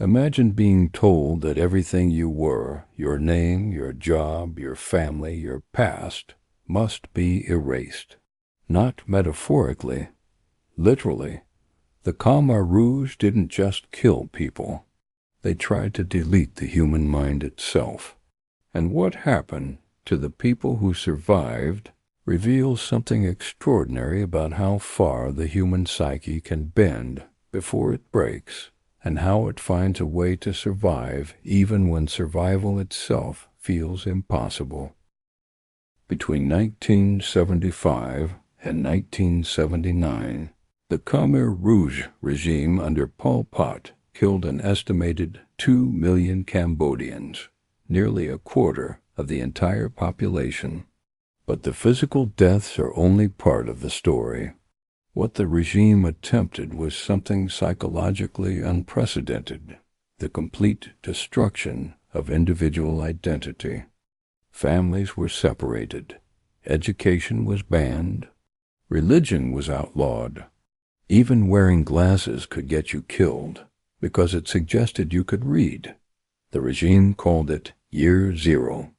Imagine being told that everything you were, your name, your job, your family, your past, must be erased. Not metaphorically, literally. The Khmer Rouge didn't just kill people. They tried to delete the human mind itself. And what happened to the people who survived reveals something extraordinary about how far the human psyche can bend before it breaks, and how it finds a way to survive even when survival itself feels impossible. Between 1975 and 1979, the Khmer Rouge regime under Pol Pot killed an estimated 2 million Cambodians, nearly a quarter of the entire population. But the physical deaths are only part of the story. What the regime attempted was something psychologically unprecedented, the complete destruction of individual identity. Families were separated, education was banned, religion was outlawed. Even wearing glasses could get you killed because it suggested you could read. The regime called it Year Zero.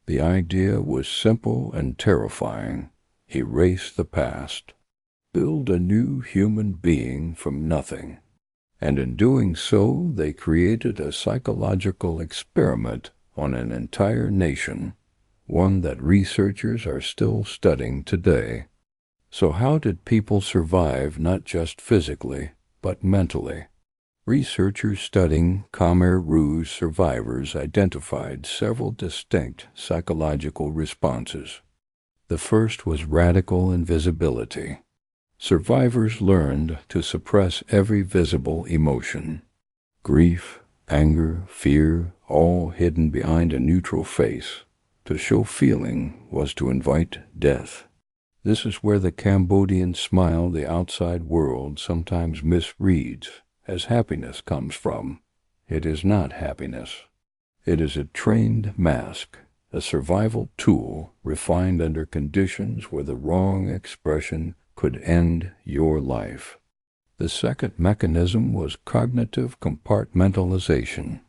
The idea was simple and terrifying. Erase the past. Build a new human being from nothing. And in doing so, they created a psychological experiment on an entire nation, one that researchers are still studying today. So how did people survive not just physically, but mentally? Researchers studying Khmer Rouge survivors identified several distinct psychological responses. The first was radical invisibility. Survivors learned to suppress every visible emotion. Grief, anger, fear, all hidden behind a neutral face. To show feeling was to invite death. This is where the Cambodian smile the outside world sometimes misreads as happiness comes from. It is not happiness. It is a trained mask, a survival tool refined under conditions where the wrong expression could end your life. The second mechanism was cognitive compartmentalization.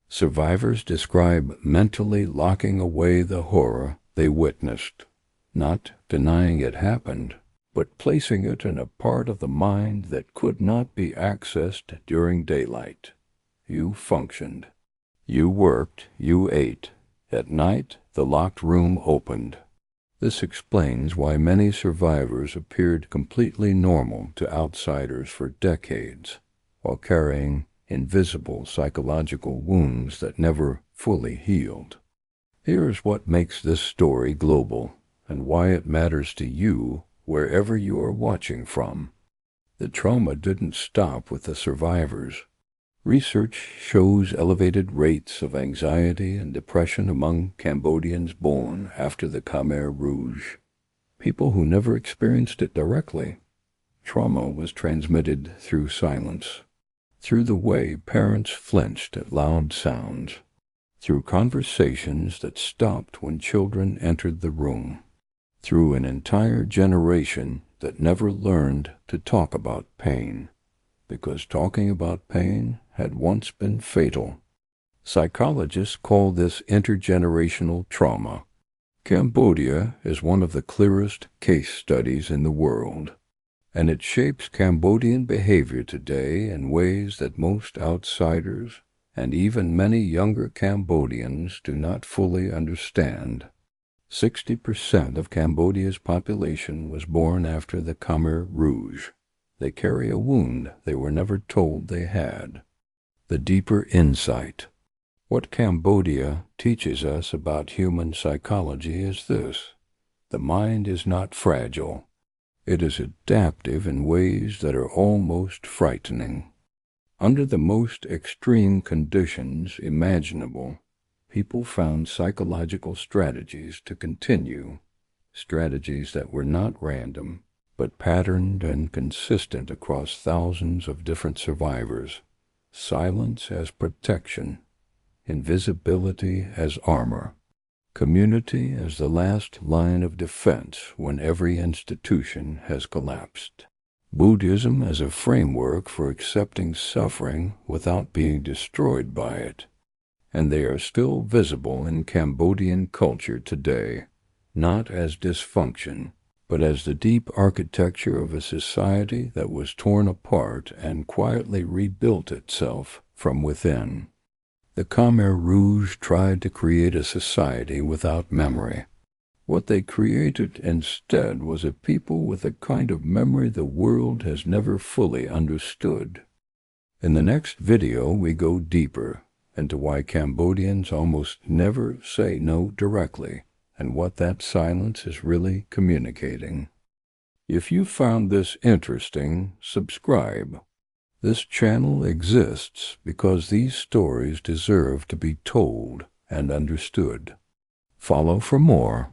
Survivors describe mentally locking away the horror they witnessed, not denying it happened, but placing it in a part of the mind that could not be accessed during daylight. You functioned. You worked, you ate. At night, the locked room opened. This explains why many survivors appeared completely normal to outsiders for decades, while carrying invisible psychological wounds that never fully healed. Here's what makes this story global, and why it matters to you wherever you are watching from. The trauma didn't stop with the survivors. Research shows elevated rates of anxiety and depression among Cambodians born after the Khmer Rouge, people who never experienced it directly. Trauma was transmitted through silence, through the way parents flinched at loud sounds, through conversations that stopped when children entered the room, through an entire generation that never learned to talk about pain, because talking about pain had once been fatal. Psychologists call this intergenerational trauma. Cambodia is one of the clearest case studies in the world, and it shapes Cambodian behavior today in ways that most outsiders and even many younger Cambodians do not fully understand. 60% of Cambodia's population was born after the Khmer Rouge. They carry a wound they were never told they had. The deeper insight. What Cambodia teaches us about human psychology is this: the mind is not fragile. It is adaptive in ways that are almost frightening. Under the most extreme conditions imaginable, people found psychological strategies to continue, strategies that were not random, but patterned and consistent across thousands of different survivors. Silence as protection, invisibility as armor, community as the last line of defense when every institution has collapsed. Buddhism as a framework for accepting suffering without being destroyed by it, and they are still visible in Cambodian culture today, not as dysfunction, but as the deep architecture of a society that was torn apart and quietly rebuilt itself from within. The Khmer Rouge tried to create a society without memory. What they created instead was a people with a kind of memory the world has never fully understood. In the next video, we go deeper into why Cambodians almost never say no directly, and what that silence is really communicating. If you found this interesting, subscribe. This channel exists because these stories deserve to be told and understood. Follow for more.